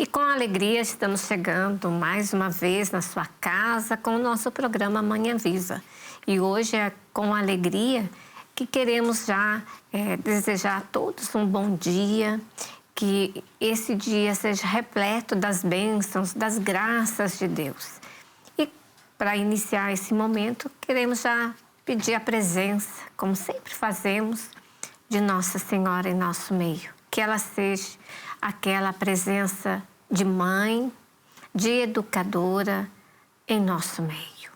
E com alegria estamos chegando mais uma vez na sua casa com o nosso programa Manhã Viva. E hoje é com alegria que queremos já desejar a todos um bom dia, que esse dia seja repleto das bênçãos, das graças de Deus. E para iniciar esse momento, queremos já pedir a presença, como sempre fazemos, de Nossa Senhora em nosso meio. Que ela seja aquela presença de mãe, de educadora em nosso meio.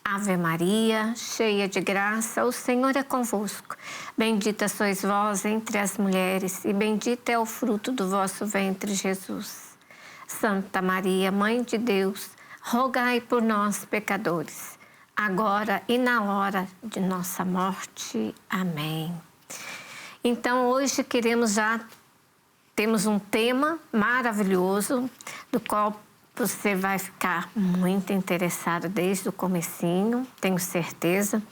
Ave Maria, cheia de graça, o Senhor é convosco. Bendita sois vós entre as mulheres e bendito é o fruto do vosso ventre, Jesus. Santa Maria, Mãe de Deus, rogai por nós, pecadores, agora e na hora de nossa morte. Amém. Então, hoje temos um tema maravilhoso, do qual você vai ficar muito interessado desde o comecinho, tenho certeza.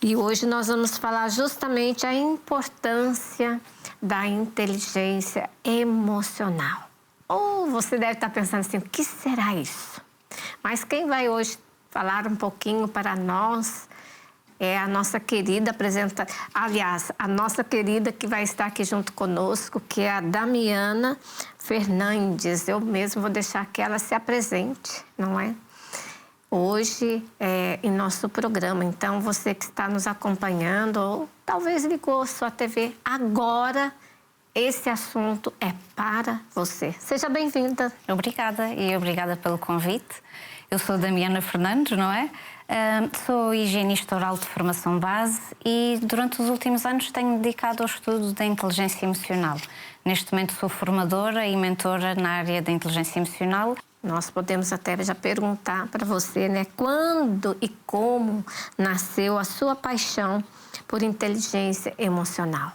E hoje nós vamos falar justamente a importância da inteligência emocional. Ou você deve estar pensando assim, o que será isso? Mas quem vai hoje falar um pouquinho para nós é a nossa querida apresentadora, aliás, a nossa querida que vai estar aqui junto conosco, que é a Damiana Fernandes. Eu mesmo vou deixar que ela se apresente, não é? Hoje, em nosso programa. Então, você que está nos acompanhando, ou talvez ligou sua TV agora, esse assunto é para você. Seja bem-vinda. Obrigada e obrigada pelo convite. Eu sou Damiana Fernandes, não é? Sou higienista oral de formação base e durante os últimos anos tenho dedicado ao estudo da inteligência emocional. Neste momento sou formadora e mentora na área da inteligência emocional. Nós podemos até já perguntar para você, né? Quando e como nasceu a sua paixão por inteligência emocional?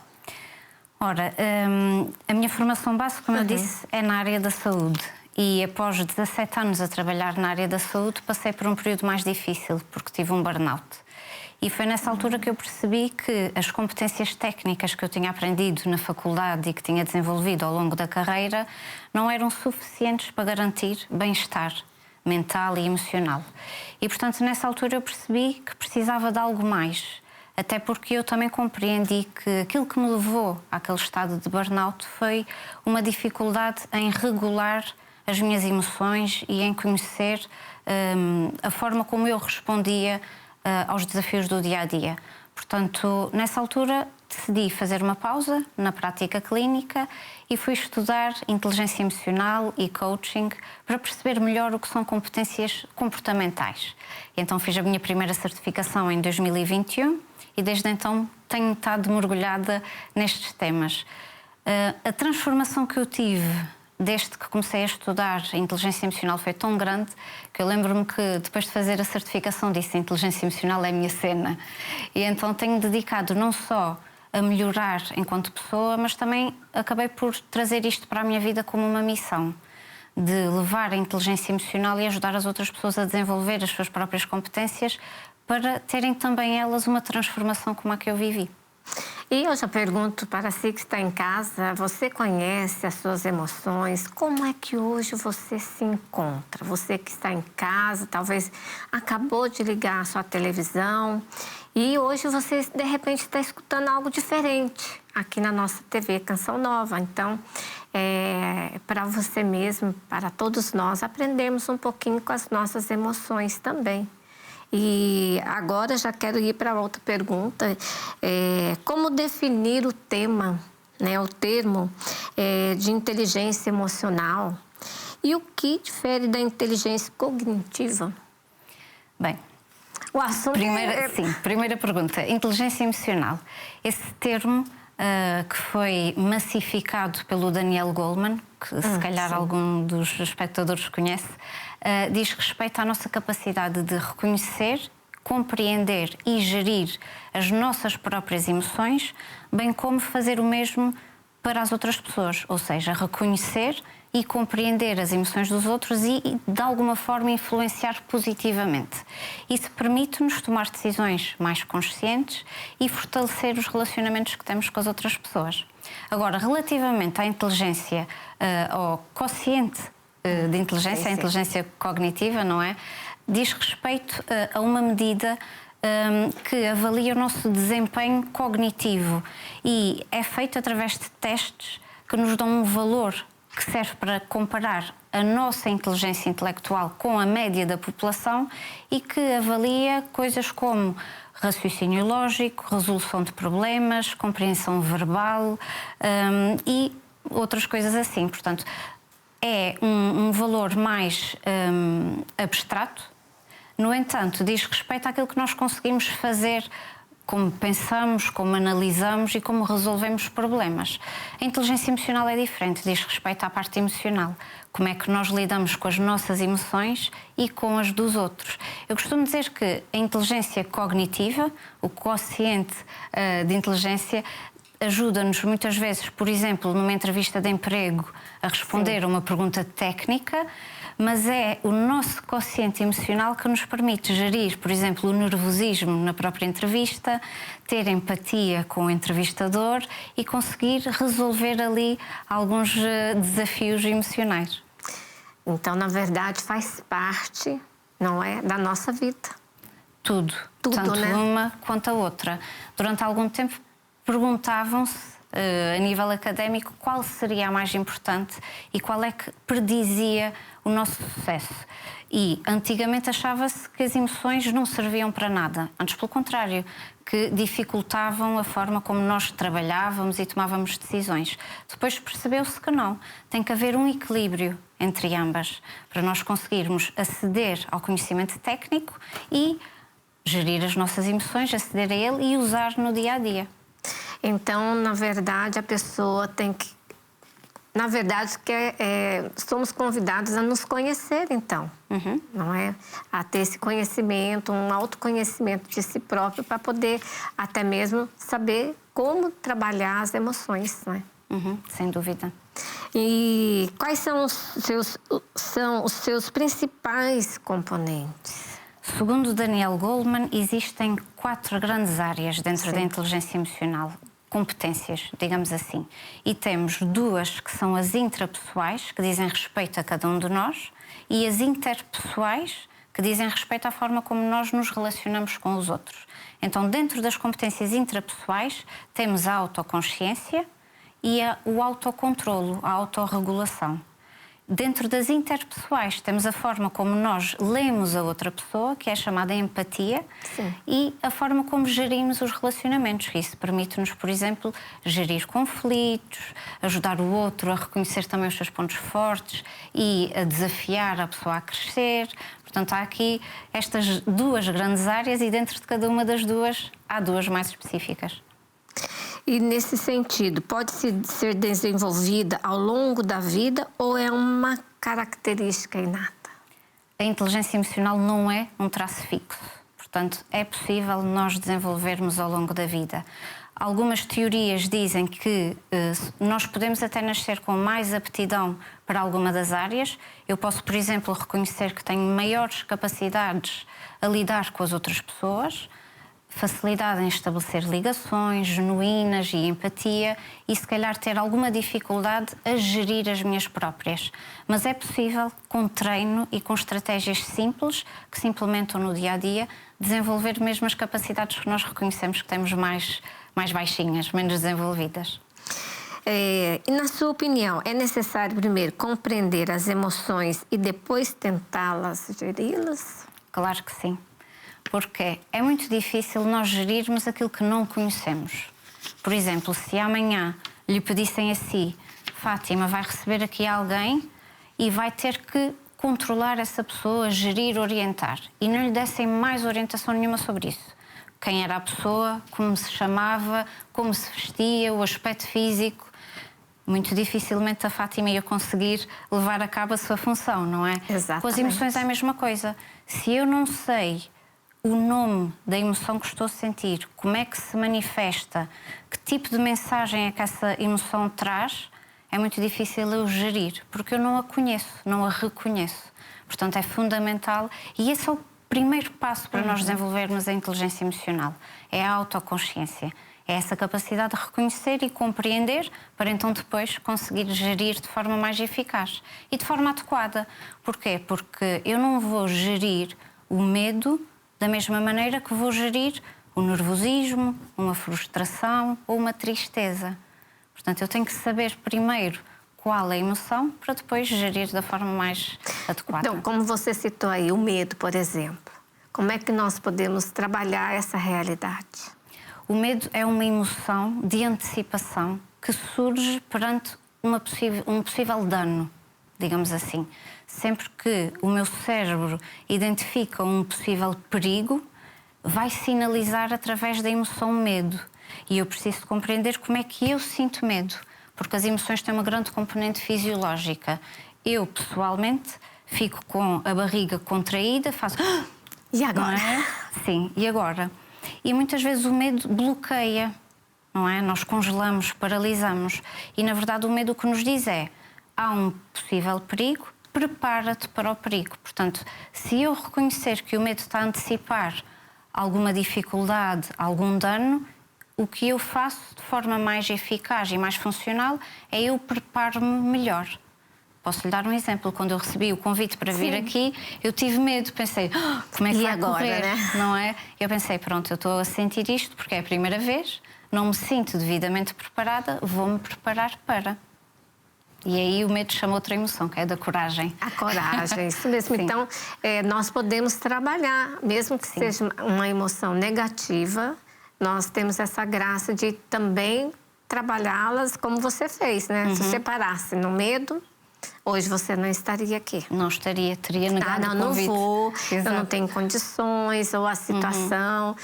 Ora, a minha formação base, como eu disse, é na área da saúde. E após 17 anos a trabalhar na área da saúde, passei por um período mais difícil, porque tive um burnout. E foi nessa altura que eu percebi que as competências técnicas que eu tinha aprendido na faculdade e que tinha desenvolvido ao longo da carreira não eram suficientes para garantir bem-estar mental e emocional. E, portanto, nessa altura eu percebi que precisava de algo mais. Até porque eu também compreendi que aquilo que me levou àquele estado de burnout foi uma dificuldade em regular as minhas emoções e em conhecer a forma como eu respondia aos desafios do dia-a-dia. Portanto, nessa altura decidi fazer uma pausa na prática clínica e fui estudar inteligência emocional e coaching para perceber melhor o que são competências comportamentais. E então fiz a minha primeira certificação em 2021 e desde então tenho estado mergulhada nestes temas. A transformação que eu tive desde que comecei a estudar a inteligência emocional foi tão grande que eu lembro-me que depois de fazer a certificação disse a inteligência emocional é a minha cena. E então tenho dedicado não só a melhorar enquanto pessoa, mas também acabei por trazer isto para a minha vida como uma missão de levar a inteligência emocional e ajudar as outras pessoas a desenvolver as suas próprias competências para terem também elas uma transformação como a que eu vivi. E eu já pergunto para si que está em casa, você conhece as suas emoções? Como é que hoje você se encontra? Você que está em casa, talvez acabou de ligar a sua televisão e hoje você, de repente, está escutando algo diferente aqui na nossa TV Canção Nova. Então, para você mesmo, para todos nós, aprendermos um pouquinho com as nossas emoções também. E agora já quero ir para outra pergunta. Como definir o tema, né, o termo de inteligência emocional? E o que difere da inteligência cognitiva? Bem, o assunto primeira pergunta. Inteligência emocional. Esse termo que foi massificado pelo Daniel Goleman, que se calhar algum dos espectadores conhece, diz respeito à nossa capacidade de reconhecer, compreender e gerir as nossas próprias emoções, bem como fazer o mesmo para as outras pessoas, ou seja, reconhecer e compreender as emoções dos outros e, de alguma forma, influenciar positivamente. Isso permite-nos tomar decisões mais conscientes e fortalecer os relacionamentos que temos com as outras pessoas. Agora, relativamente à inteligência, ao quociente de inteligência, a inteligência cognitiva, não é? Diz respeito a uma medida que avalia o nosso desempenho cognitivo e é feito através de testes que nos dão um valor que serve para comparar a nossa inteligência intelectual com a média da população e que avalia coisas como raciocínio lógico, resolução de problemas, compreensão verbal e outras coisas assim. Portanto, é um valor mais abstrato, no entanto, diz respeito àquilo que nós conseguimos fazer, como pensamos, como analisamos e como resolvemos problemas. A inteligência emocional é diferente, diz respeito à parte emocional. Como é que nós lidamos com as nossas emoções e com as dos outros. Eu costumo dizer que a inteligência cognitiva, o quociente de inteligência, ajuda-nos muitas vezes, por exemplo, numa entrevista de emprego, a responder a uma pergunta técnica, mas é o nosso quociente emocional que nos permite gerir, por exemplo, o nervosismo na própria entrevista, ter empatia com o entrevistador e conseguir resolver ali alguns desafios emocionais. Então, na verdade, faz parte, não é, da nossa vida. Tudo, tanto né? uma quanto a outra. Durante algum tempo perguntavam-se, a nível académico, qual seria a mais importante e qual é que predizia o nosso sucesso. E antigamente achava-se que as emoções não serviam para nada. Antes, pelo contrário, que dificultavam a forma como nós trabalhávamos e tomávamos decisões. Depois percebeu-se que não. Tem que haver um equilíbrio entre ambas para nós conseguirmos aceder ao conhecimento técnico e gerir as nossas emoções, aceder a ele e usar no dia-a-dia. Então, na verdade, a pessoa tem que... Na verdade, somos convidados a nos conhecer, então. Não é? A ter esse conhecimento, um autoconhecimento de si próprio, para poder até mesmo saber como trabalhar as emoções, não é? Sem dúvida. E quais são os seus principais componentes? Segundo Daniel Goleman, existem 4 grandes áreas dentro da inteligência emocional, competências, digamos assim. E temos 2 que são as intrapessoais, que dizem respeito a cada um de nós, e as interpessoais, que dizem respeito à forma como nós nos relacionamos com os outros. Então, dentro das competências intrapessoais, temos a autoconsciência e o autocontrolo, a autorregulação. Dentro das interpessoais, temos a forma como nós lemos a outra pessoa, que é chamada empatia, e a forma como gerimos os relacionamentos. Isso permite-nos, por exemplo, gerir conflitos, ajudar o outro a reconhecer também os seus pontos fortes e a desafiar a pessoa a crescer. Portanto, há aqui estas 2 grandes áreas e dentro de cada uma das 2 há 2 mais específicas. E nesse sentido, pode ser desenvolvida ao longo da vida ou é uma característica inata? A inteligência emocional não é um traço fixo. Portanto, é possível nós desenvolvermos ao longo da vida. Algumas teorias dizem que nós podemos até nascer com mais aptidão para alguma das áreas. Eu posso, por exemplo, reconhecer que tenho maiores capacidades a lidar com as outras pessoas, facilidade em estabelecer ligações genuínas e empatia e, se calhar, ter alguma dificuldade a gerir as minhas próprias. Mas é possível, com treino e com estratégias simples que se implementam no dia-a-dia, desenvolver mesmo as capacidades que nós reconhecemos que temos mais baixinhas, menos desenvolvidas. E, na sua opinião, é necessário primeiro compreender as emoções e depois tentá-las geri-las? Claro que sim. Porque é muito difícil nós gerirmos aquilo que não conhecemos. Por exemplo, se amanhã lhe pedissem a si, Fátima, vai receber aqui alguém e vai ter que controlar essa pessoa, gerir, orientar, e não lhe dessem mais orientação nenhuma sobre isso. Quem era a pessoa, como se chamava, como se vestia, o aspecto físico, muito dificilmente a Fátima ia conseguir levar a cabo a sua função, não é? Exatamente. Com as emoções é a mesma coisa. Se eu não sei o nome da emoção que estou a sentir, como é que se manifesta, que tipo de mensagem é que essa emoção traz, é muito difícil eu gerir, porque eu não a conheço, não a reconheço. Portanto, é fundamental, e esse é o primeiro passo para nós desenvolvermos a inteligência emocional, é a autoconsciência. É essa capacidade de reconhecer e compreender para então depois conseguir gerir de forma mais eficaz e de forma adequada. Porquê? Porque eu não vou gerir o medo da mesma maneira que vou gerir o nervosismo, uma frustração ou uma tristeza. Portanto, eu tenho que saber primeiro qual é a emoção para depois gerir da forma mais adequada. Então, como você citou aí, o medo, por exemplo, como é que nós podemos trabalhar essa realidade? O medo é uma emoção de antecipação que surge perante um possível dano, digamos assim. Sempre que o meu cérebro identifica um possível perigo, vai sinalizar através da emoção medo. E eu preciso compreender como é que eu sinto medo, porque as emoções têm uma grande componente fisiológica. Eu, pessoalmente, fico com a barriga contraída, faço... E agora? Não é? Sim, e agora? E muitas vezes o medo bloqueia, não é? Nós congelamos, paralisamos. E, na verdade, o medo o que nos diz é: há um possível perigo, prepara-te para o perigo. Portanto, se eu reconhecer que o medo está a antecipar alguma dificuldade, algum dano, o que eu faço de forma mais eficaz e mais funcional é eu preparo-me melhor. Posso lhe dar um exemplo. Quando eu recebi o convite para vir aqui, eu tive medo. Pensei, como é que vai agora, correr? né? Não é? Eu pensei, pronto, eu estou a sentir isto porque é a primeira vez, não me sinto devidamente preparada, vou-me preparar para. E aí o medo chama outra emoção, que é da coragem. A coragem, isso mesmo. Então, nós podemos trabalhar, mesmo que seja uma emoção negativa, nós temos essa graça de também trabalhá-las como você fez, né? Se você parasse no medo, hoje você não estaria aqui. Não estaria, teria negado o convite. Não vou, Exato. eu não tenho condições, ou a situação.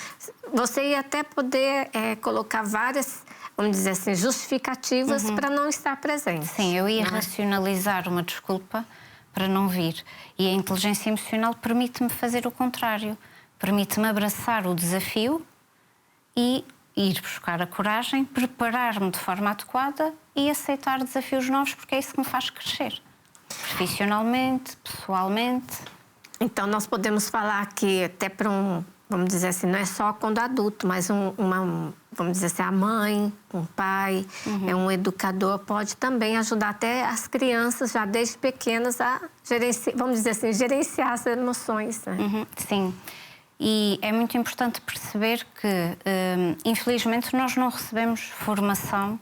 Você ia até poder colocar várias, vamos dizer assim, justificativas para não estar presente. Sim, eu ia racionalizar uma desculpa para não vir. E a inteligência emocional permite-me fazer o contrário. Permite-me abraçar o desafio e ir buscar a coragem, preparar-me de forma adequada e aceitar desafios novos, porque é isso que me faz crescer. Profissionalmente, pessoalmente. Então, nós podemos falar que até para vamos dizer assim, não é só quando adulto, mas vamos dizer assim, a mãe, um pai, um educador pode também ajudar até as crianças já desde pequenas a vamos dizer assim, gerenciar as emoções, né? Sim. E é muito importante perceber que, infelizmente, nós não recebemos formação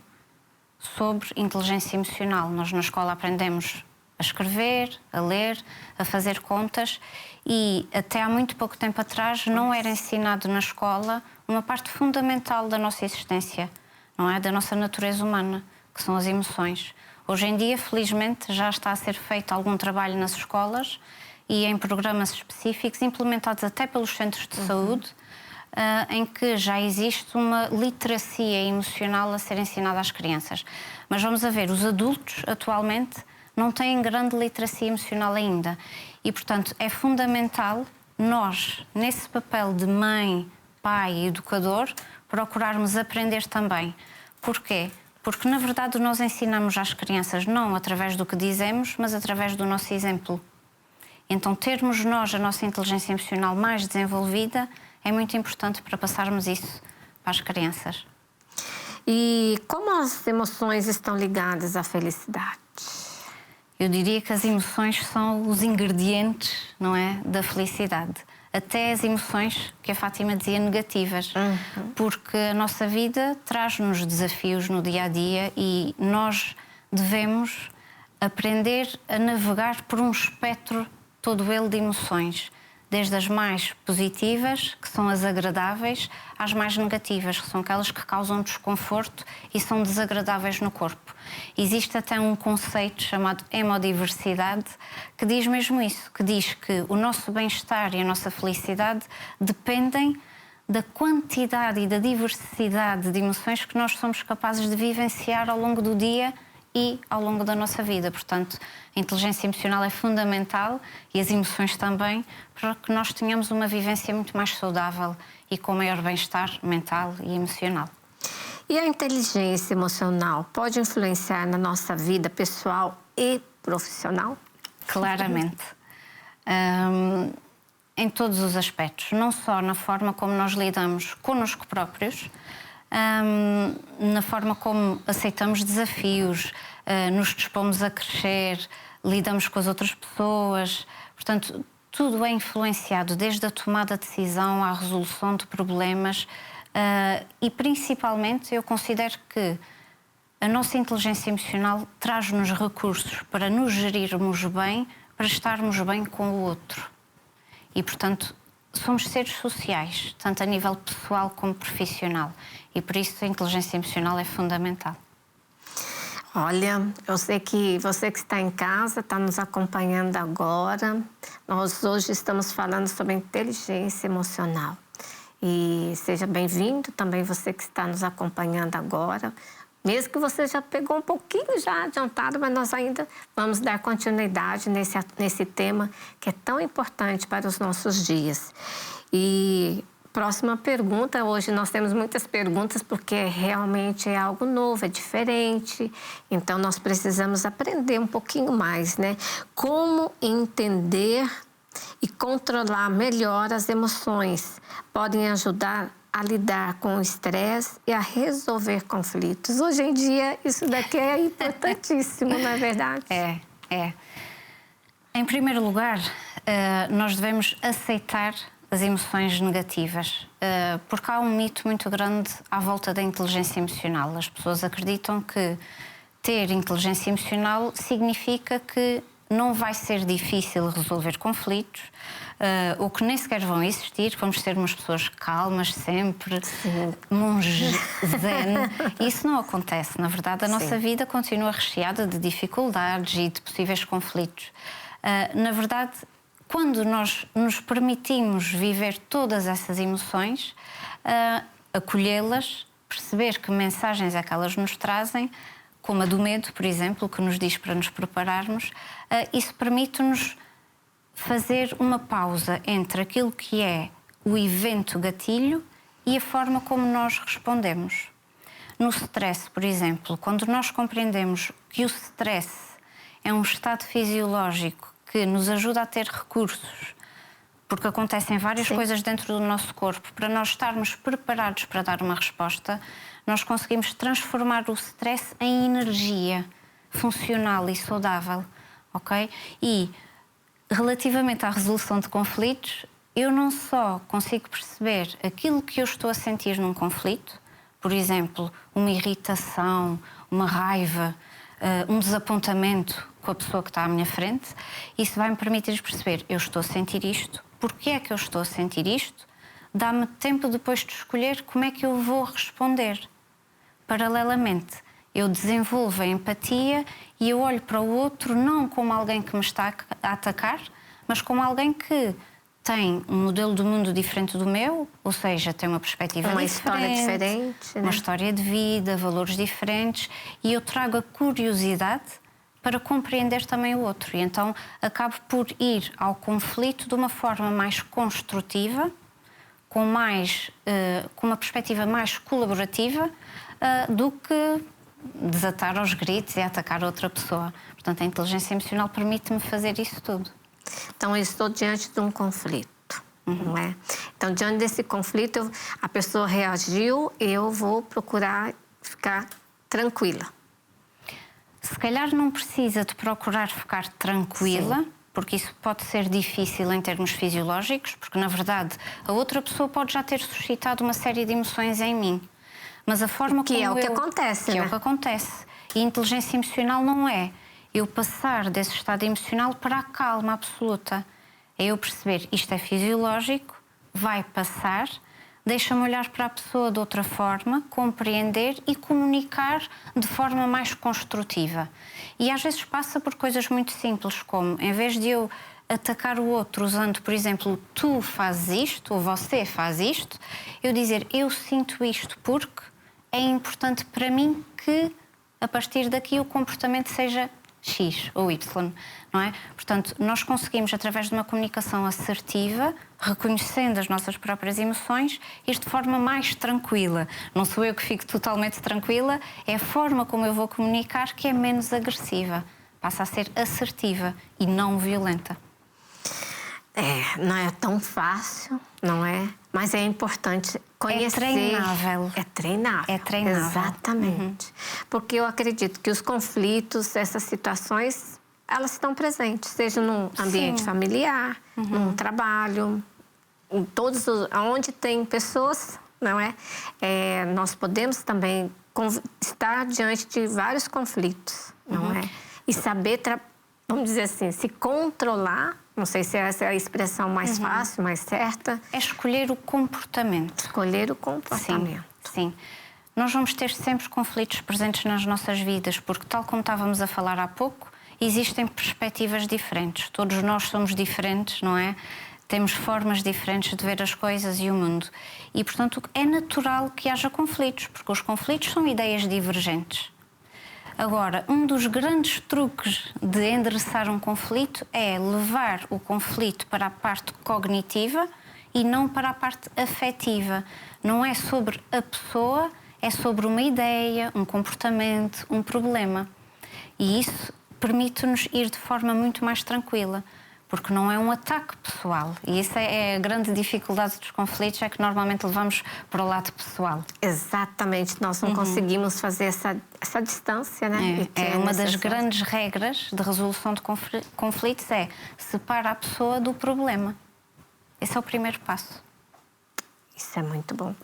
sobre inteligência emocional. Nós na escola aprendemos a escrever, a ler, a fazer contas e até há muito pouco tempo atrás não era ensinado na escola uma parte fundamental da nossa existência, não é? Da nossa natureza humana, que são as emoções. Hoje em dia, felizmente, já está a ser feito algum trabalho nas escolas e em programas específicos, implementados até pelos centros de saúde, em que já existe uma literacia emocional a ser ensinada às crianças. Mas vamos a ver, os adultos atualmente não têm grande literacia emocional ainda. E, portanto, é fundamental nós, nesse papel de mãe, pai e educador, procurarmos aprender também. Porquê? Porque, na verdade, nós ensinamos às crianças não através do que dizemos, mas através do nosso exemplo. Então, termos nós a nossa inteligência emocional mais desenvolvida é muito importante para passarmos isso para as crianças. E como as emoções estão ligadas à felicidade? Eu diria que as emoções são os ingredientes, não é, da felicidade. Até as emoções, que a Fátima dizia, negativas. Porque a nossa vida traz-nos desafios no dia-a-dia e nós devemos aprender a navegar por um espectro todo ele de emoções, desde as mais positivas, que são as agradáveis, às mais negativas, que são aquelas que causam desconforto e são desagradáveis no corpo. Existe até um conceito chamado hemodiversidade que diz mesmo isso, que diz que o nosso bem-estar e a nossa felicidade dependem da quantidade e da diversidade de emoções que nós somos capazes de vivenciar ao longo do dia e ao longo da nossa vida. Portanto, a inteligência emocional é fundamental e as emoções também, para que nós tenhamos uma vivência muito mais saudável e com maior bem-estar mental e emocional. E a inteligência emocional pode influenciar na nossa vida pessoal e profissional? Claramente. Em todos os aspectos. Não só na forma como nós lidamos connosco próprios, na forma como aceitamos desafios, nos dispomos a crescer, lidamos com as outras pessoas. Portanto, tudo é influenciado desde a tomada de decisão à resolução de problemas e, principalmente, eu considero que a nossa inteligência emocional traz-nos recursos para nos gerirmos bem, para estarmos bem com o outro. E, portanto, somos seres sociais, tanto a nível pessoal como profissional. E, por isso, a inteligência emocional é fundamental. Olha, eu sei que você que está em casa está nos acompanhando agora. Nós hoje estamos falando sobre inteligência emocional. E seja bem-vindo também você que está nos acompanhando agora. Mesmo que você já pegou um pouquinho já adiantado, mas nós ainda vamos dar continuidade nesse tema que é tão importante para os nossos dias. E próxima pergunta, hoje nós temos muitas perguntas porque realmente é algo novo, é diferente. Então nós precisamos aprender um pouquinho mais, né? Como entender e controlar melhor as emoções podem ajudar a lidar com o estresse e a resolver conflitos. Hoje em dia, isso daqui é importantíssimo, não é verdade? É. Em primeiro lugar, nós devemos aceitar as emoções negativas, porque há um mito muito grande à volta da inteligência emocional. As pessoas acreditam que ter inteligência emocional significa que não vai ser difícil resolver conflitos, ou que nem sequer vão existir, que vamos ser umas pessoas calmas sempre, monge zen. Isso não acontece. Na verdade, a nossa vida continua recheada de dificuldades e de possíveis conflitos. Na verdade, quando nós nos permitimos viver todas essas emoções, acolhê-las, perceber que mensagens é que elas nos trazem, como a do medo, por exemplo, que nos diz para nos prepararmos, isso permite-nos fazer uma pausa entre aquilo que é o evento gatilho e a forma como nós respondemos. No stress, por exemplo, quando nós compreendemos que o stress é um estado fisiológico que nos ajuda a ter recursos, porque acontecem várias coisas dentro do nosso corpo, para nós estarmos preparados para dar uma resposta, nós conseguimos transformar o stress em energia funcional e saudável, ok? E, relativamente à resolução de conflitos, eu não só consigo perceber aquilo que eu estou a sentir num conflito, por exemplo, uma irritação, uma raiva, um desapontamento com a pessoa que está à minha frente, isso vai me permitir perceber, eu estou a sentir isto, porque é que eu estou a sentir isto? Dá-me tempo depois de escolher como é que eu vou responder. Paralelamente, eu desenvolvo a empatia e eu olho para o outro não como alguém que me está a atacar, mas como alguém que tem um modelo do mundo diferente do meu, ou seja, tem uma perspectiva diferente, história diferente, né? Uma história de vida, valores diferentes, e eu trago a curiosidade para compreender também o outro. E então acabo por ir ao conflito de uma forma mais construtiva, com uma perspectiva mais colaborativa, do que desatar aos gritos e atacar outra pessoa. Portanto, a inteligência emocional permite-me fazer isso tudo. Então, eu estou diante de um conflito, não é? Então, diante desse conflito, a pessoa reagiu, eu vou procurar ficar tranquila. Se calhar não precisa de procurar ficar tranquila, porque isso pode ser difícil em termos fisiológicos, porque, na verdade, a outra pessoa pode já ter suscitado uma série de emoções em mim. Mas a forma que como é o que acontece, né? É o que acontece. E a inteligência emocional não é eu passar desse estado emocional para a calma absoluta. É eu perceber, isto é fisiológico, vai passar, deixa-me olhar para a pessoa de outra forma, compreender e comunicar de forma mais construtiva. E às vezes passa por coisas muito simples, como, em vez de eu atacar o outro usando, por exemplo, tu fazes isto ou você faz isto, eu dizer, eu sinto isto porque é importante para mim que, a partir daqui, o comportamento seja X ou Y, não é? Portanto, nós conseguimos, através de uma comunicação assertiva, reconhecendo as nossas próprias emoções, ir de forma mais tranquila. Não sou eu que fico totalmente tranquila, é a forma como eu vou comunicar que é menos agressiva. Passa a ser assertiva e não violenta. Não é tão fácil, não é? Mas é importante conhecer. É treinável. É treinável. É treinável. Exatamente. Porque eu acredito que os conflitos, essas situações, elas estão presentes, seja no ambiente familiar, no trabalho, em todos onde tem pessoas, não é? Nós podemos também estar diante de vários conflitos, não é? E saber, vamos dizer assim, se controlar. Não sei se essa é a expressão mais fácil, mais certa. É escolher o comportamento. Escolher o comportamento. Sim. Nós vamos ter sempre conflitos presentes nas nossas vidas, porque, tal como estávamos a falar há pouco, existem perspectivas diferentes. Todos nós somos diferentes, não é? Temos formas diferentes de ver as coisas e o mundo. E, portanto, é natural que haja conflitos, porque os conflitos são ideias divergentes. Agora, um dos grandes truques de endereçar um conflito é levar o conflito para a parte cognitiva e não para a parte afetiva. Não é sobre a pessoa, é sobre uma ideia, um comportamento, um problema. E isso permite-nos ir de forma muito mais tranquila, porque não é um ataque pessoal. E isso é a grande dificuldade dos conflitos, é que normalmente levamos para o lado pessoal. Exatamente, nós não conseguimos fazer essa distância, né? É uma das grandes regras de resolução de conflitos, é separar a pessoa do problema. Esse é o primeiro passo. Isso é muito bom.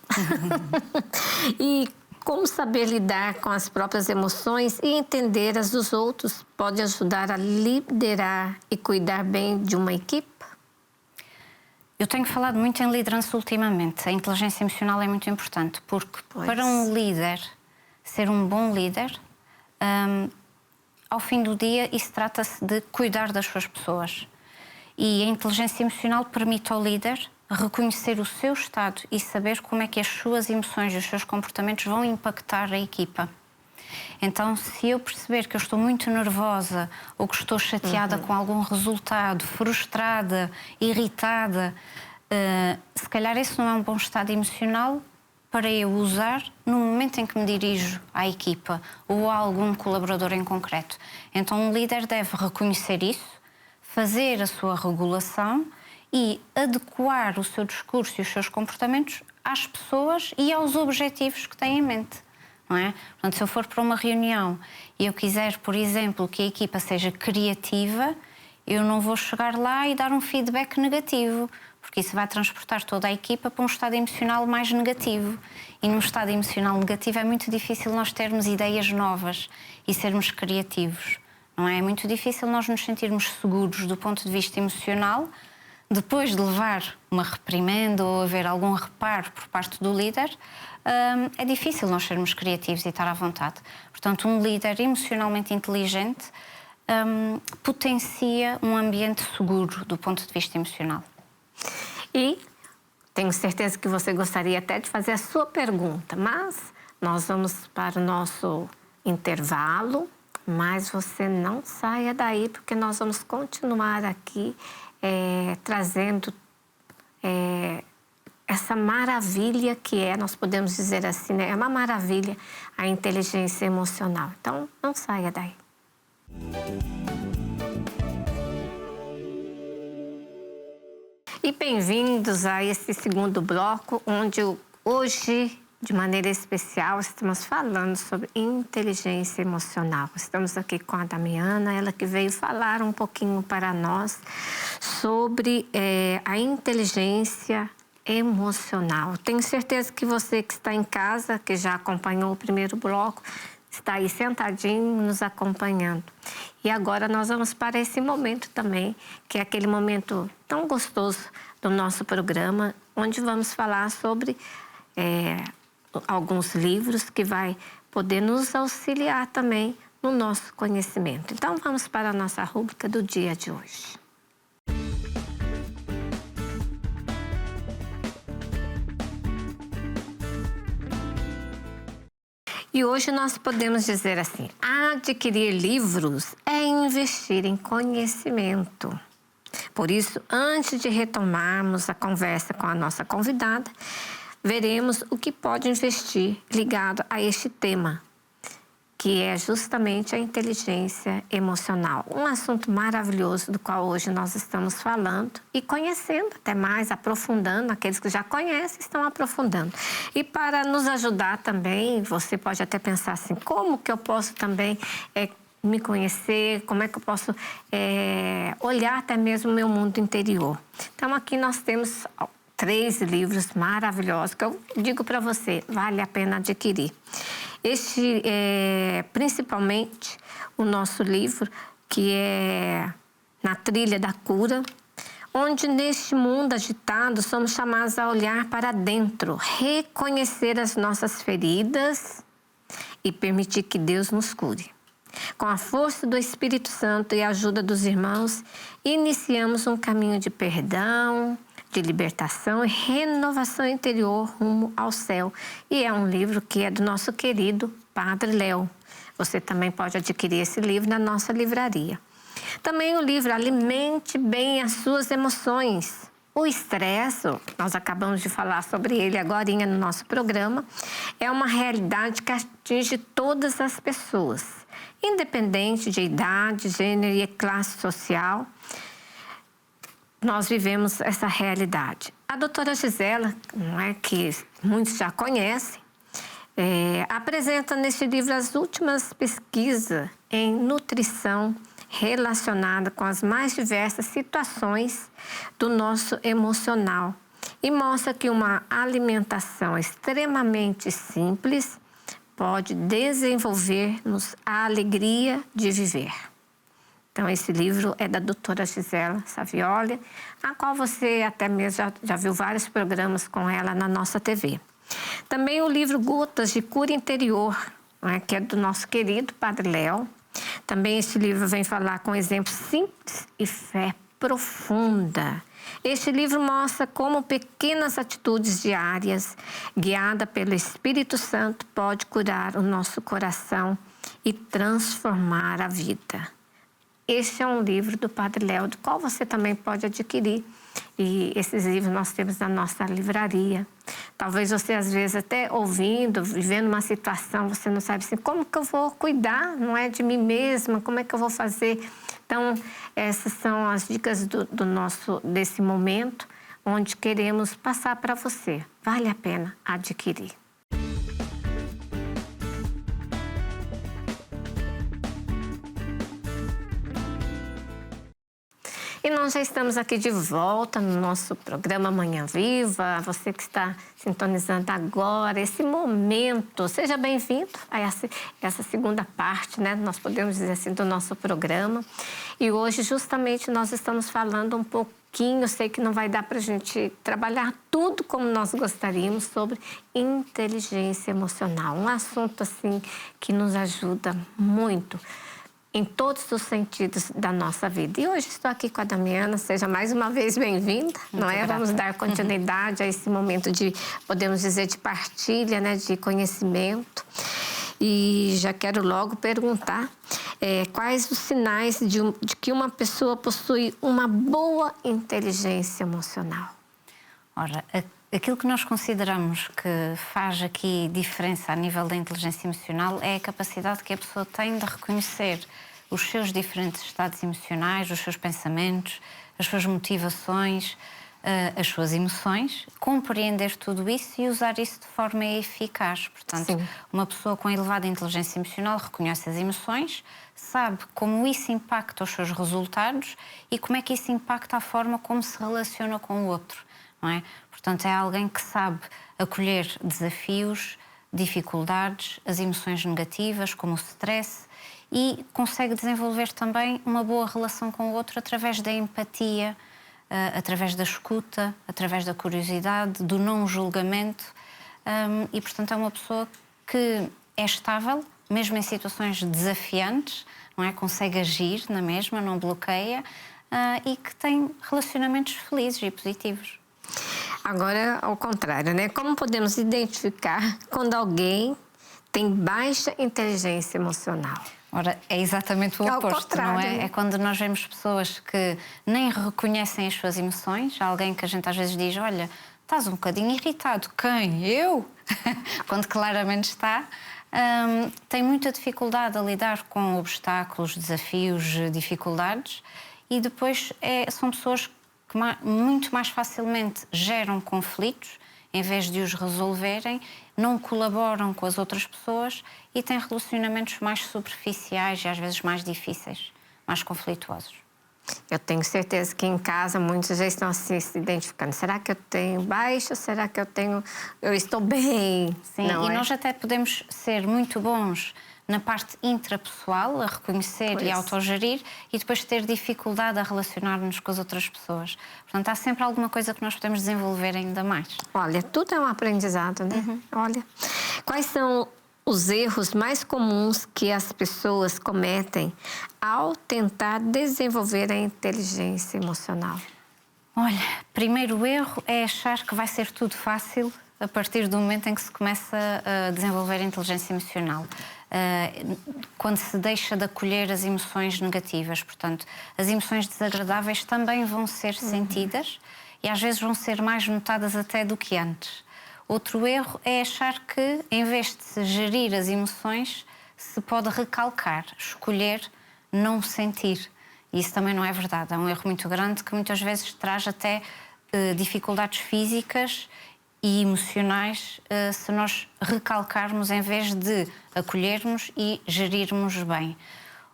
E como saber lidar com as próprias emoções e entender as dos outros pode ajudar a liderar e cuidar bem de uma equipe? Eu tenho falado muito em liderança ultimamente. A inteligência emocional é muito importante, porque para um líder ser um bom líder, ao fim do dia, isso trata-se de cuidar das suas pessoas. E a inteligência emocional permite ao líder reconhecer o seu estado e saber como é que as suas emoções e os seus comportamentos vão impactar a equipa. Então, se eu perceber que eu estou muito nervosa ou que estou chateada com algum resultado, frustrada, irritada, se calhar esse não é um bom estado emocional para eu usar no momento em que me dirijo à equipa ou a algum colaborador em concreto. Então, um líder deve reconhecer isso, fazer a sua regulação e adequar o seu discurso e os seus comportamentos às pessoas e aos objetivos que têm em mente, não é? Portanto, se eu for para uma reunião e eu quiser, por exemplo, que a equipa seja criativa, eu não vou chegar lá e dar um feedback negativo, porque isso vai transportar toda a equipa para um estado emocional mais negativo. E num estado emocional negativo é muito difícil nós termos ideias novas e sermos criativos, não é? É muito difícil nós nos sentirmos seguros do ponto de vista emocional depois de levar uma reprimenda ou haver algum reparo por parte do líder. É difícil nós sermos criativos e estar à vontade. Portanto, um líder emocionalmente inteligente potencia um ambiente seguro do ponto de vista emocional. E tenho certeza que você gostaria até de fazer a sua pergunta, mas nós vamos para o nosso intervalo, mas você não saia daí, porque nós vamos continuar aqui trazendo essa maravilha que nós podemos dizer assim, né? É uma maravilha a inteligência emocional. Então, não saia daí. E bem-vindos a esse segundo bloco, onde hoje, de maneira especial, estamos falando sobre inteligência emocional. Estamos aqui com a Damiana, ela que veio falar um pouquinho para nós sobre a inteligência emocional. Tenho certeza que você que está em casa, que já acompanhou o primeiro bloco, está aí sentadinho nos acompanhando. E agora nós vamos para esse momento também, que é aquele momento tão gostoso do nosso programa, onde vamos falar sobre alguns livros que vai poder nos auxiliar também no nosso conhecimento. Então vamos para a nossa rúbrica do dia de hoje. E hoje nós podemos dizer assim: adquirir livros é investir em conhecimento. Por isso, antes de retomarmos a conversa com a nossa convidada, veremos o que pode investir ligado a este tema. que é justamente a inteligência emocional. Um assunto maravilhoso do qual hoje nós estamos falando e conhecendo até mais, aprofundando. Aqueles que já conhecem estão aprofundando. E para nos ajudar também, você pode até pensar assim, como que eu posso também me conhecer, como é que eu posso olhar até mesmo o meu mundo interior. Então aqui nós temos 3 livros maravilhosos que eu digo para você, vale a pena adquirir. Este é principalmente o nosso livro, que é Na Trilha da Cura, onde neste mundo agitado somos chamados a olhar para dentro, reconhecer as nossas feridas e permitir que Deus nos cure. Com a força do Espírito Santo e a ajuda dos irmãos, iniciamos um caminho de perdão, de libertação e renovação interior rumo ao céu. E é um livro que é do nosso querido Padre Léo. Você também pode adquirir esse livro na nossa livraria. Também o livro Alimente Bem as Suas Emoções. O estresse, nós acabamos de falar sobre ele agorinha no nosso programa, é uma realidade que atinge todas as pessoas, independente de idade, gênero e classe social. Nós vivemos essa realidade. A doutora Gisela, não é, que muitos já conhecem, apresenta neste livro as últimas pesquisas em nutrição relacionada com as mais diversas situações do nosso emocional e mostra que uma alimentação extremamente simples pode desenvolver-nos a alegria de viver. Então, esse livro é da doutora Gisela Savioli, a qual você até mesmo já viu vários programas com ela na nossa TV. Também o livro Gotas de Cura Interior, né, que é do nosso querido Padre Léo. Também este livro vem falar com exemplos simples e fé profunda. Este livro mostra como pequenas atitudes diárias, guiada pelo Espírito Santo, pode curar o nosso coração e transformar a vida. Este é um livro do Padre Léo, do qual você também pode adquirir. E esses livros nós temos na nossa livraria. Talvez você, às vezes, até ouvindo, vivendo uma situação, você não sabe assim, como que eu vou cuidar, não é, de mim mesma, como é que eu vou fazer? Então, essas são as dicas desse momento, onde queremos passar para você. Vale a pena adquirir. E nós já estamos aqui de volta no nosso programa Manhã Viva. Você que está sintonizando agora, esse momento, seja bem-vindo a essa segunda parte, né? Nós podemos dizer assim, do nosso programa. E hoje, justamente, nós estamos falando um pouquinho, eu sei que não vai dar para a gente trabalhar tudo como nós gostaríamos, sobre inteligência emocional. Um assunto, assim, que nos ajuda muito em todos os sentidos da nossa vida. E hoje estou aqui com a Damiana, seja mais uma vez bem-vinda, não é? Vamos dar continuidade a esse momento de, podemos dizer, de partilha, né, de conhecimento. E já quero logo perguntar quais os sinais de que uma pessoa possui uma boa inteligência emocional. Ora, aquilo que nós consideramos que faz aqui diferença a nível da inteligência emocional é a capacidade que a pessoa tem de reconhecer os seus diferentes estados emocionais, os seus pensamentos, as suas motivações, as suas emoções, compreender tudo isso e usar isso de forma eficaz. Portanto, sim, uma pessoa com elevada inteligência emocional reconhece as emoções, sabe como isso impacta os seus resultados e como é que isso impacta a forma como se relaciona com o outro, não é? Portanto, é alguém que sabe acolher desafios, dificuldades, as emoções negativas, como o stress, e consegue desenvolver também uma boa relação com o outro através da empatia, através da escuta, através da curiosidade, do não julgamento. E, portanto, é uma pessoa que é estável, mesmo em situações desafiantes, não é? Consegue agir na mesma, não bloqueia, e que tem relacionamentos felizes e positivos. Agora, ao contrário, né? Como podemos identificar quando alguém tem baixa inteligência emocional? Ora, é exatamente o oposto, não é? Né? É quando nós vemos pessoas que nem reconhecem as suas emoções. Alguém que a gente às vezes diz, olha, estás um bocadinho irritado. Quem? Eu? Quando claramente está. tem muita dificuldade a lidar com obstáculos, desafios, dificuldades, e depois são pessoas que muito mais facilmente geram conflitos em vez de os resolverem, não colaboram com as outras pessoas e têm relacionamentos mais superficiais e às vezes mais difíceis, mais conflituosos. Eu tenho certeza que em casa muitos já estão assim se identificando. Será que eu tenho baixa? Será que eu estou bem? Sim, nós até podemos ser muito bons na parte intrapessoal, a reconhecer e autogerir, e depois ter dificuldade a relacionar-nos com as outras pessoas. Portanto, há sempre alguma coisa que nós podemos desenvolver ainda mais. Olha, tudo é um aprendizado, né? Olha, quais são os erros mais comuns que as pessoas cometem ao tentar desenvolver a inteligência emocional? Olha, primeiro erro é achar que vai ser tudo fácil a partir do momento em que se começa a desenvolver a inteligência emocional. Quando se deixa de acolher as emoções negativas. Portanto, as emoções desagradáveis também vão ser sentidas e às vezes vão ser mais notadas até do que antes. Outro erro é achar que, em vez de se gerir as emoções, se pode recalcar, escolher não sentir. E isso também não é verdade. É um erro muito grande que muitas vezes traz até dificuldades físicas e emocionais se nós recalcarmos em vez de acolhermos e gerirmos bem.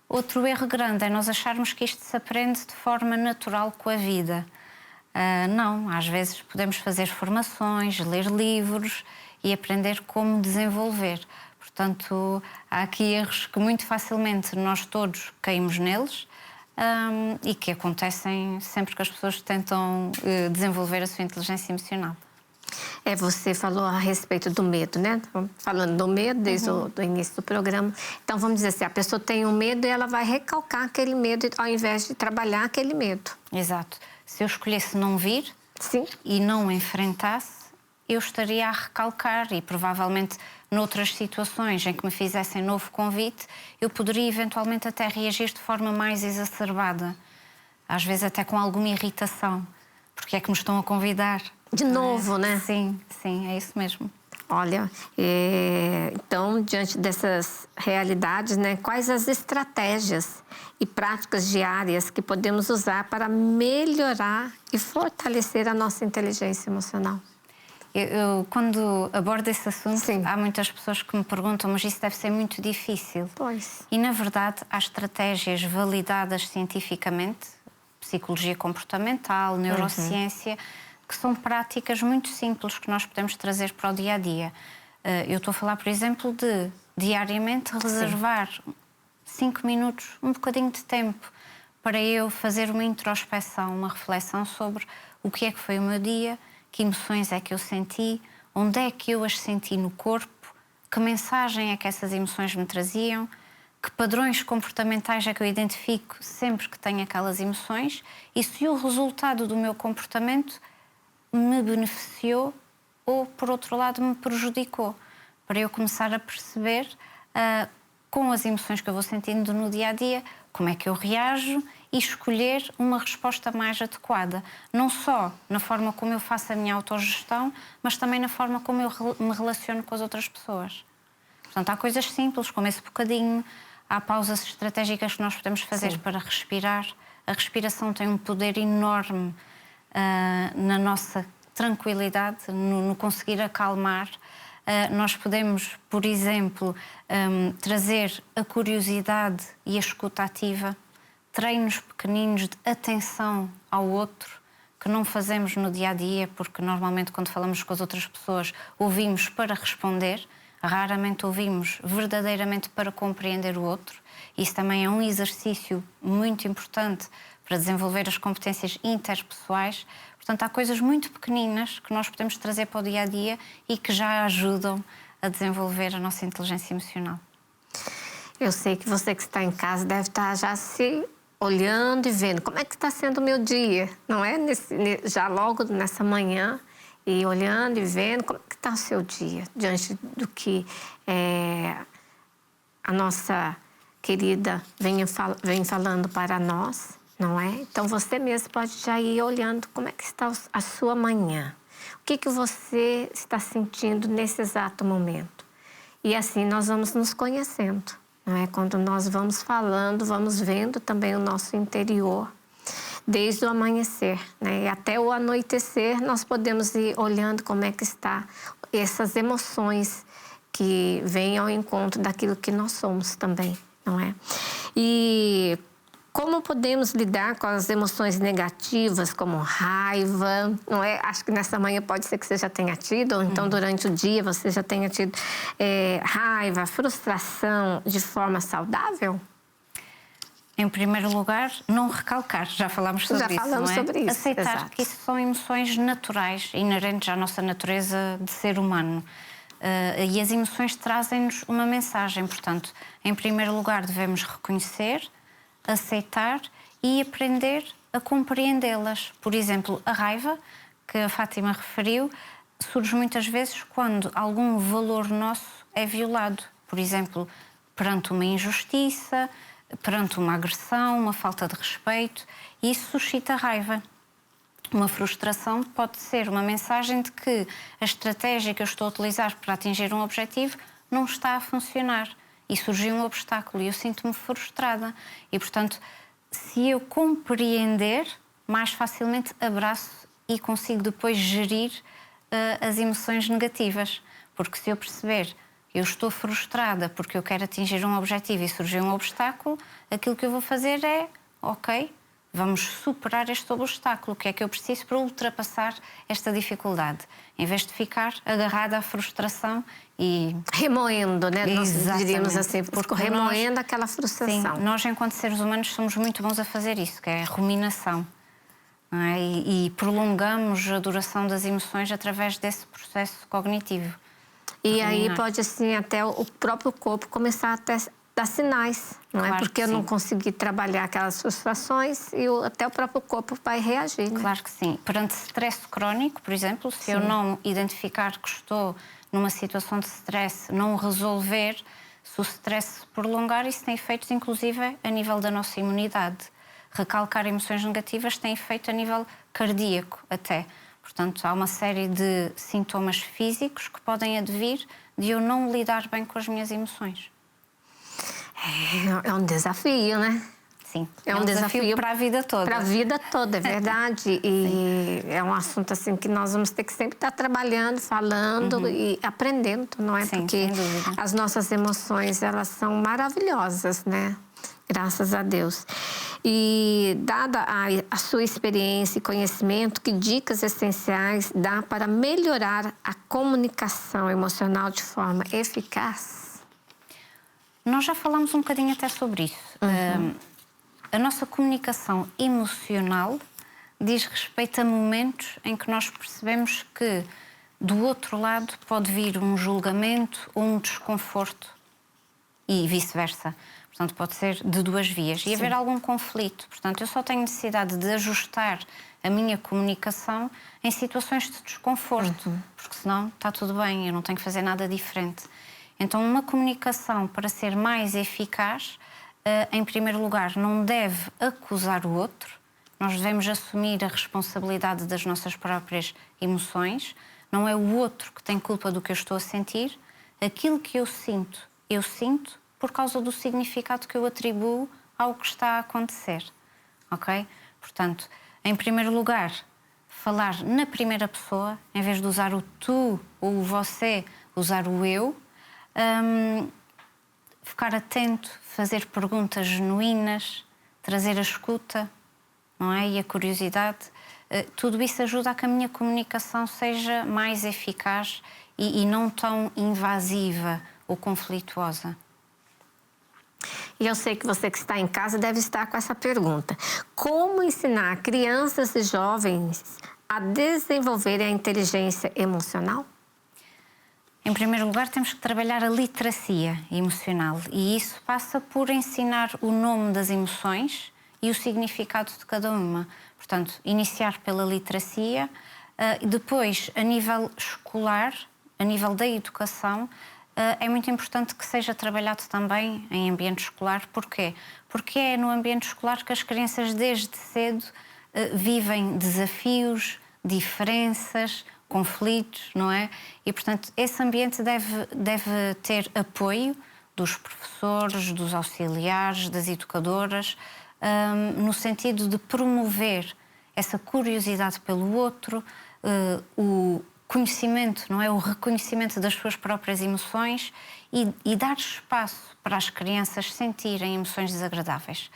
Outro erro grande é nós acharmos que isto se aprende de forma natural com a vida. Não, às vezes podemos fazer formações, ler livros e aprender como desenvolver. Portanto, há aqui erros que muito facilmente nós todos caímos neles e que acontecem sempre que as pessoas tentam desenvolver a sua inteligência emocional. Você falou a respeito do medo, né? Falando do medo desde o início do programa. Então, vamos dizer assim, a pessoa tem um medo e ela vai recalcar aquele medo ao invés de trabalhar aquele medo. Exato. Se eu escolhesse não vir Sim. e não enfrentasse, eu estaria a recalcar e provavelmente noutras situações em que me fizessem novo convite, eu poderia eventualmente até reagir de forma mais exacerbada. Às vezes até com alguma irritação. Porque é que me estão a convidar? De novo, né? Sim, é isso mesmo. Olha, então, diante dessas realidades, né, quais as estratégias e práticas diárias que podemos usar para melhorar e fortalecer a nossa inteligência emocional? Eu quando abordo esse assunto, Sim. há muitas pessoas que me perguntam, mas isso deve ser muito difícil. Pois. E, na verdade, há estratégias validadas cientificamente, psicologia comportamental, neurociência, que são práticas muito simples que nós podemos trazer para o dia-a-dia. Eu estou a falar, por exemplo, de diariamente reservar 5 minutos, um bocadinho de tempo, para eu fazer uma introspeção, uma reflexão sobre o que é que foi o meu dia, que emoções é que eu senti, onde é que eu as senti no corpo, que mensagem é que essas emoções me traziam, que padrões comportamentais é que eu identifico sempre que tenho aquelas emoções e se o resultado do meu comportamento me beneficiou ou, por outro lado, me prejudicou. Para eu começar a perceber, com as emoções que eu vou sentindo no dia-a-dia, como é que eu reajo e escolher uma resposta mais adequada. Não só na forma como eu faço a minha autogestão, mas também na forma como eu me relaciono com as outras pessoas. Portanto, há coisas simples, como esse bocadinho, há pausas estratégicas que nós podemos fazer para respirar. A respiração tem um poder enorme na nossa tranquilidade, no conseguir acalmar. Nós podemos, por exemplo, trazer a curiosidade e a escuta ativa, treinos pequeninos de atenção ao outro, que não fazemos no dia-a-dia, porque normalmente quando falamos com as outras pessoas ouvimos para responder, raramente ouvimos verdadeiramente para compreender o outro. Isso também é um exercício muito importante para desenvolver as competências interpessoais. Portanto, há coisas muito pequeninas que nós podemos trazer para o dia-a-dia e que já ajudam a desenvolver a nossa inteligência emocional. Eu sei que você que está em casa deve estar já se olhando e vendo como é que está sendo o meu dia, não é? Já logo nessa manhã, e olhando e vendo como é que está o seu dia, diante do que a nossa querida vem falando para nós, não é? Então, você mesmo pode já ir olhando como é que está a sua manhã. O que você está sentindo nesse exato momento. E assim nós vamos nos conhecendo, não é? Quando nós vamos falando, vamos vendo também o nosso interior, desde o amanhecer, né? E até o anoitecer, nós podemos ir olhando como é que está essas emoções que vêm ao encontro daquilo que nós somos também, não é? E como podemos lidar com as emoções negativas, como raiva, não é? Acho que nessa manhã pode ser que você já tenha tido, ou então durante o dia você já tenha tido raiva, frustração de forma saudável? Em primeiro lugar, não recalcar, já falámos sobre isso, falamos não é? sobre isso, Aceitar exato. que isso são emoções naturais, inerentes à nossa natureza de ser humano. E as emoções trazem-nos uma mensagem, portanto, em primeiro lugar devemos reconhecer, aceitar e aprender a compreendê-las. Por exemplo, a raiva, que a Fátima referiu, surge muitas vezes quando algum valor nosso é violado. Por exemplo, perante uma injustiça, perante uma agressão, uma falta de respeito, e isso suscita raiva. Uma frustração pode ser uma mensagem de que a estratégia que eu estou a utilizar para atingir um objetivo não está a funcionar e surgiu um obstáculo e eu sinto-me frustrada. E, portanto, se eu compreender, mais facilmente abraço e consigo depois gerir as emoções negativas. Porque se eu perceber eu estou frustrada porque eu quero atingir um objetivo e surgiu um obstáculo, aquilo que eu vou fazer é, ok, vamos superar este obstáculo. O que é que eu preciso para ultrapassar esta dificuldade? Em vez de ficar agarrada à frustração e... Remoendo, né? Exatamente. Nós diríamos assim, porque remoendo aquela frustração. Sim, nós, enquanto seres humanos, somos muito bons a fazer isso, que é a ruminação. Não é? E prolongamos a duração das emoções através desse processo cognitivo. E aí pode, assim, até o próprio corpo começar a dar sinais, não é? Porque eu não consegui trabalhar aquelas frustrações e até o próprio corpo vai reagir, né? Claro que sim. Perante stress crónico, por exemplo, se eu não identificar que estou numa situação de stress, não resolver, se o stress se prolongar, isso tem efeitos, inclusive, a nível da nossa imunidade. Recalcar emoções negativas tem efeito a nível cardíaco até. Portanto, há uma série de sintomas físicos que podem advir de eu não lidar bem com as minhas emoções. É um desafio, né? Sim, é um desafio para a vida toda. Para a vida toda, é verdade. E é um assunto assim que nós vamos ter que sempre estar trabalhando, falando e aprendendo, não é? Sim, porque as nossas emoções, elas são maravilhosas, né? Graças a Deus. E, dada a sua experiência e conhecimento, que dicas essenciais dá para melhorar a comunicação emocional de forma eficaz? Nós já falamos um bocadinho até sobre isso. A nossa comunicação emocional diz respeito a momentos em que nós percebemos que do outro lado pode vir um julgamento ou um desconforto e vice-versa. Portanto, pode ser de duas vias e haver algum conflito. Portanto, eu só tenho necessidade de ajustar a minha comunicação em situações de desconforto, porque senão está tudo bem, eu não tenho que fazer nada diferente. Então, uma comunicação, para ser mais eficaz, em primeiro lugar, não deve acusar o outro. Nós devemos assumir a responsabilidade das nossas próprias emoções. Não é o outro que tem culpa do que eu estou a sentir. Aquilo que eu sinto por causa do significado que eu atribuo ao que está a acontecer, ok? Portanto, em primeiro lugar, falar na primeira pessoa, em vez de usar o tu ou o você, usar o eu. Ficar atento, fazer perguntas genuínas, trazer a escuta, não é? E a curiosidade. Tudo isso ajuda a que a minha comunicação seja mais eficaz e não tão invasiva ou conflituosa. E eu sei que você que está em casa deve estar com essa pergunta. Como ensinar crianças e jovens a desenvolverem a inteligência emocional? Em primeiro lugar, temos que trabalhar a literacia emocional e isso passa por ensinar o nome das emoções e o significado de cada uma. Portanto, iniciar pela literacia, depois, a nível escolar, a nível da educação, é muito importante que seja trabalhado também em ambiente escolar. Porquê? Porque é no ambiente escolar que as crianças desde cedo vivem desafios, diferenças, conflitos, não é? E, portanto, esse ambiente deve ter apoio dos professores, dos auxiliares, das educadoras, no sentido de promover essa curiosidade pelo outro, o conhecimento, não é? O reconhecimento das suas próprias emoções e dar espaço para as crianças sentirem emoções desagradáveis.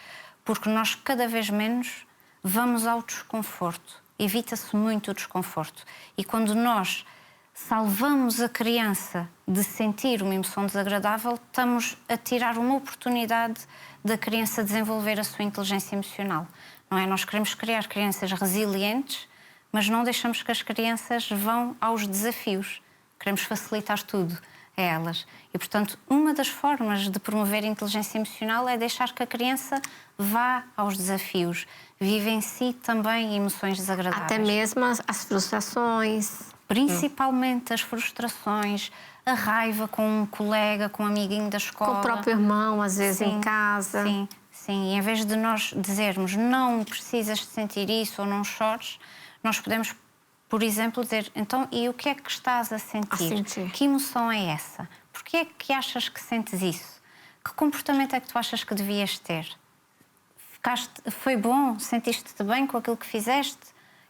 Porque nós cada vez menos vamos ao desconforto. Evita-se muito o desconforto. E quando nós salvamos a criança de sentir uma emoção desagradável, estamos a tirar uma oportunidade da criança desenvolver a sua inteligência emocional. Não é? Nós queremos criar crianças resilientes, mas não deixamos que as crianças vão aos desafios. Queremos facilitar tudo a elas. E, portanto, uma das formas de promover a inteligência emocional é deixar que a criança vá aos desafios, vivencie também emoções desagradáveis. Até mesmo as frustrações. Principalmente as frustrações, a raiva com um colega, com um amiguinho da escola. Com o próprio irmão, às vezes, sim, em casa. Sim, sim. E em vez de nós dizermos não precisas de sentir isso ou não chores, nós podemos, por exemplo, dizer então, e o que é que estás a sentir? Que emoção é essa? Porquê é que achas que sentes isso? Que comportamento é que tu achas que devias ter? Foi bom? Sentiste-te bem com aquilo que fizeste?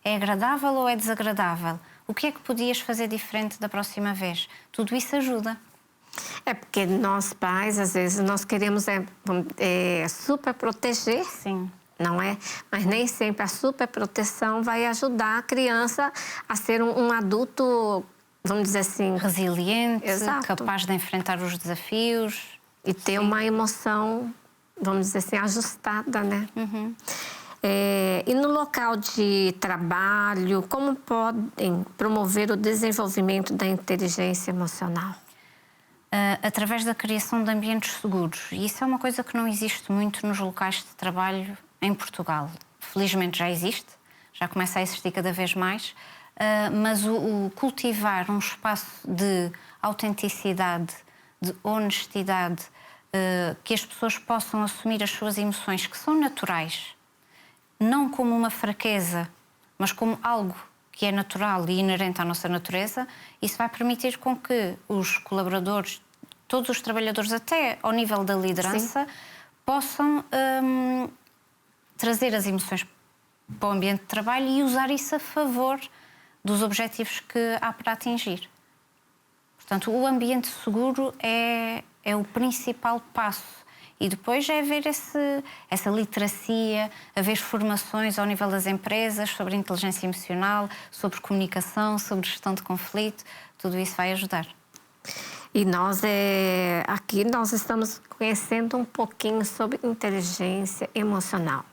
É agradável ou é desagradável? O que é que podias fazer diferente da próxima vez? Tudo isso ajuda. É porque nós pais, às vezes, nós queremos super proteger. Sim. Não é? Mas nem sempre a super proteção vai ajudar a criança a ser um adulto, vamos dizer assim... resiliente, exato, capaz de enfrentar os desafios. E ter uma emoção, vamos dizer assim, ajustada, né? Uhum. E no local de trabalho, como podem promover o desenvolvimento da inteligência emocional? Através da criação de ambientes seguros. E isso é uma coisa que não existe muito nos locais de trabalho em Portugal. Felizmente já existe, já começa a existir cada vez mais, mas o cultivar um espaço de autenticidade, de honestidade, que as pessoas possam assumir as suas emoções, que são naturais, não como uma fraqueza, mas como algo que é natural e inerente à nossa natureza, isso vai permitir com que os colaboradores, todos os trabalhadores, até ao nível da liderança, sim, possam trazer as emoções para o ambiente de trabalho e usar isso a favor dos objetivos que há para atingir. Portanto, o ambiente seguro é o principal passo. E depois é haver essa literacia, haver formações ao nível das empresas sobre inteligência emocional, sobre comunicação, sobre gestão de conflito. Tudo isso vai ajudar. E nós, aqui, nós estamos conhecendo um pouquinho sobre inteligência emocional.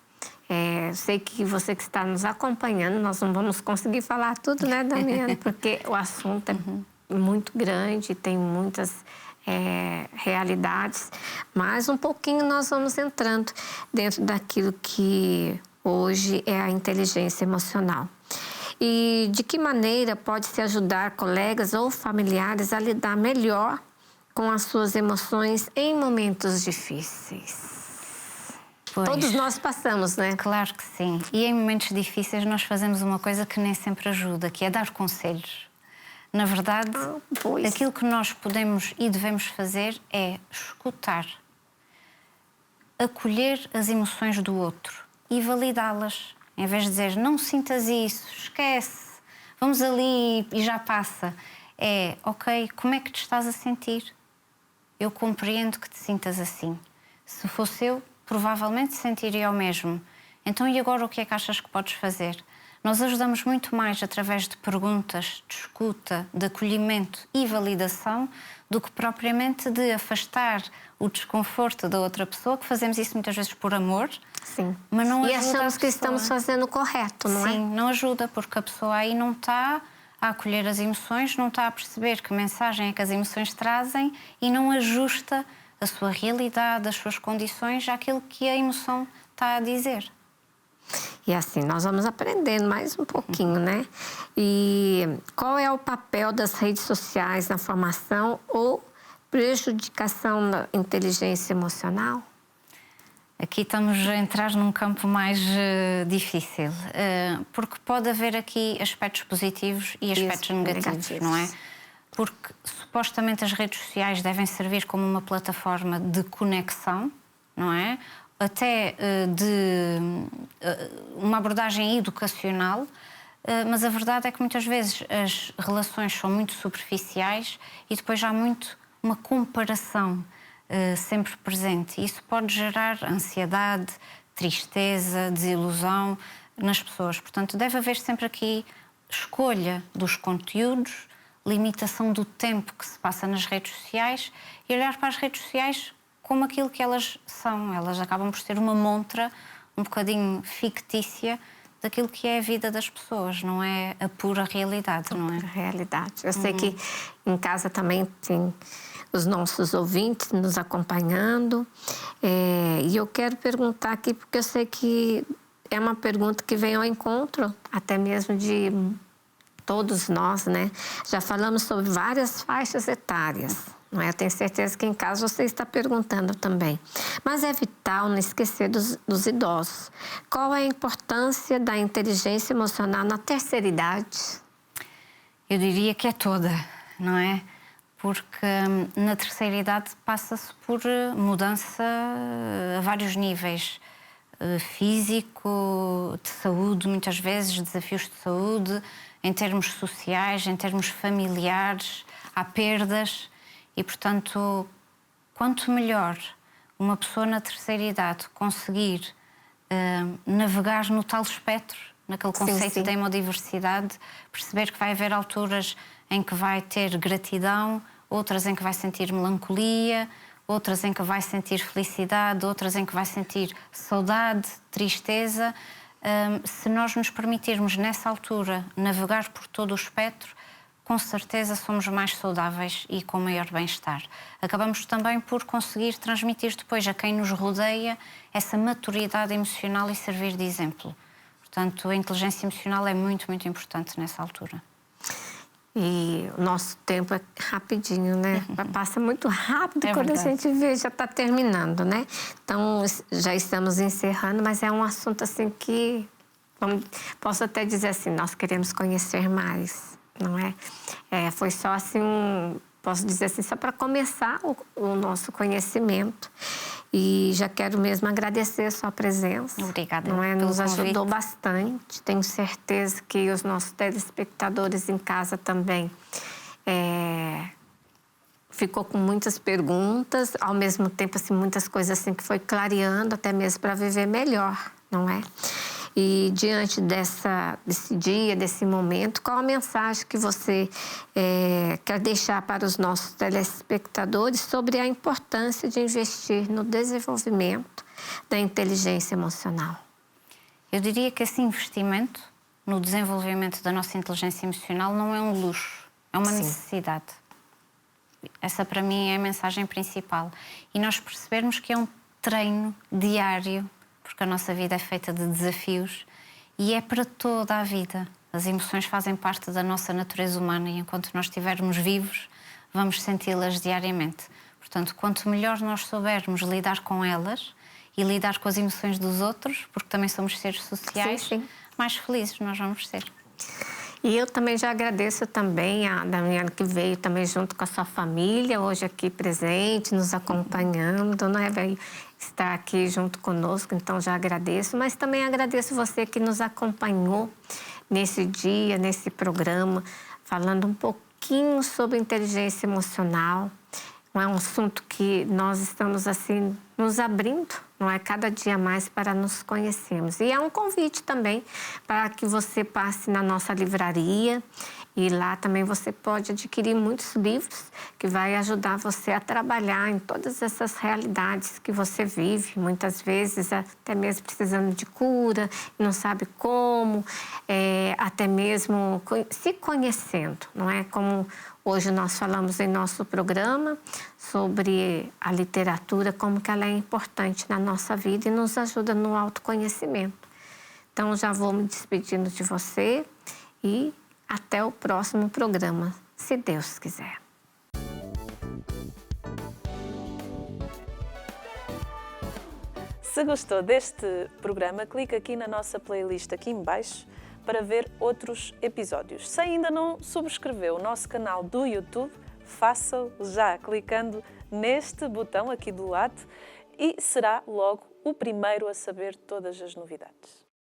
Sei que você que está nos acompanhando, nós não vamos conseguir falar tudo, né, Damiana? Porque o assunto é muito grande, tem muitas... realidades, mas um pouquinho nós vamos entrando dentro daquilo que hoje é a inteligência emocional. E de que maneira pode-se ajudar colegas ou familiares a lidar melhor com as suas emoções em momentos difíceis? Pois, todos nós passamos, né? Claro que sim. E em momentos difíceis nós fazemos uma coisa que nem sempre ajuda, que é dar conselhos. Na verdade, aquilo que nós podemos e devemos fazer é escutar, acolher as emoções do outro e validá-las. Em vez de dizer, não sintas isso, esquece, vamos ali e já passa. Ok, como é que te estás a sentir? Eu compreendo que te sintas assim. Se fosse eu, provavelmente sentiria o mesmo. Então, e agora o que é que achas que podes fazer? Nós ajudamos muito mais através de perguntas, de escuta, de acolhimento e validação do que propriamente de afastar o desconforto da outra pessoa, que fazemos isso muitas vezes por amor. Sim. Mas não ajuda. E achamos que estamos fazendo o correto, não é? Sim, não ajuda, porque a pessoa aí não está a acolher as emoções, não está a perceber que mensagem é que as emoções trazem e não ajusta a sua realidade, as suas condições àquilo que a emoção está a dizer. E assim, nós vamos aprendendo mais um pouquinho, né? E qual é o papel das redes sociais na formação ou prejudicação da inteligência emocional? Aqui estamos a entrar num campo mais difícil, porque pode haver aqui aspectos positivos e aspectos negativos, não é? Porque supostamente as redes sociais devem servir como uma plataforma de conexão, não é? Até de uma abordagem educacional, mas a verdade é que muitas vezes as relações são muito superficiais e depois há muito uma comparação sempre presente. Isso pode gerar ansiedade, tristeza, desilusão nas pessoas. Portanto, deve haver sempre aqui escolha dos conteúdos, limitação do tempo que se passa nas redes sociais e olhar para as redes sociais como aquilo que elas são. Elas acabam por ser uma montra um bocadinho fictícia daquilo que é a vida das pessoas, não é a pura realidade, não é? A realidade. Eu sei que em casa também tem os nossos ouvintes nos acompanhando. E eu quero perguntar aqui, porque eu sei que é uma pergunta que vem ao encontro até mesmo de todos nós, né? Já falamos sobre várias faixas etárias, não é? Eu tenho certeza que em casa você está perguntando também. Mas é vital não esquecer dos idosos. Qual é a importância da inteligência emocional na terceira idade? Eu diria que é toda, não é? Porque na terceira idade passa-se por mudança a vários níveis. Físico, de saúde, muitas vezes, desafios de saúde, em termos sociais, em termos familiares, há perdas e, portanto, quanto melhor uma pessoa na terceira idade conseguir navegar no tal espectro, naquele conceito da hemodiversidade, perceber que vai haver alturas em que vai ter gratidão, outras em que vai sentir melancolia, outras em que vai sentir felicidade, outras em que vai sentir saudade, tristeza. Se nós nos permitirmos, nessa altura, navegar por todo o espectro, com certeza somos mais saudáveis e com maior bem-estar. Acabamos também por conseguir transmitir depois a quem nos rodeia essa maturidade emocional e servir de exemplo. Portanto, a inteligência emocional é muito, muito importante nessa altura. E o nosso tempo é rapidinho, né? Passa muito rápido quando a gente vê, já está terminando, né? Então, já estamos encerrando, mas é um assunto assim que, posso até dizer assim, nós queremos conhecer mais, não é? Foi só assim, posso dizer assim, só para começar o nosso conhecimento. E já quero mesmo agradecer a sua presença. Obrigada. Não é? Nos ajudou bastante. Tenho certeza que os nossos telespectadores em casa também ficou com muitas perguntas, ao mesmo tempo assim, muitas coisas assim que foi clareando, até mesmo para viver melhor, não é? E diante desse dia, desse momento, qual a mensagem que você quer deixar para os nossos telespectadores sobre a importância de investir no desenvolvimento da inteligência emocional? Eu diria que esse investimento no desenvolvimento da nossa inteligência emocional não é um luxo, é uma necessidade. Essa, para mim, é a mensagem principal. E nós percebermos que é um treino diário, porque a nossa vida é feita de desafios e é para toda a vida. As emoções fazem parte da nossa natureza humana e enquanto nós estivermos vivos, vamos senti-las diariamente. Portanto, quanto melhor nós soubermos lidar com elas e lidar com as emoções dos outros, porque também somos seres sociais, mais felizes nós vamos ser. E eu também já agradeço também a Damiana, que veio também junto com a sua família, hoje aqui presente, nos acompanhando, né? Veio estar aqui junto conosco, então já agradeço. Mas também agradeço você que nos acompanhou nesse dia, nesse programa, falando um pouquinho sobre inteligência emocional. É um assunto que nós estamos, assim, nos abrindo, não é? Cada dia mais para nos conhecermos. E é um convite também para que você passe na nossa livraria e lá também você pode adquirir muitos livros que vai ajudar você a trabalhar em todas essas realidades que você vive, muitas vezes até mesmo precisando de cura, não sabe como, até mesmo se conhecendo, não é? Como hoje nós falamos em nosso programa sobre a literatura, como que ela é importante na nossa vida e nos ajuda no autoconhecimento. Então, já vou me despedindo de você e até o próximo programa, se Deus quiser. Se gostou deste programa, clica aqui na nossa playlist aqui em baixo para ver outros episódios. Se ainda não subscreveu o nosso canal do YouTube, faça-o já clicando neste botão aqui do lado e será logo o primeiro a saber todas as novidades.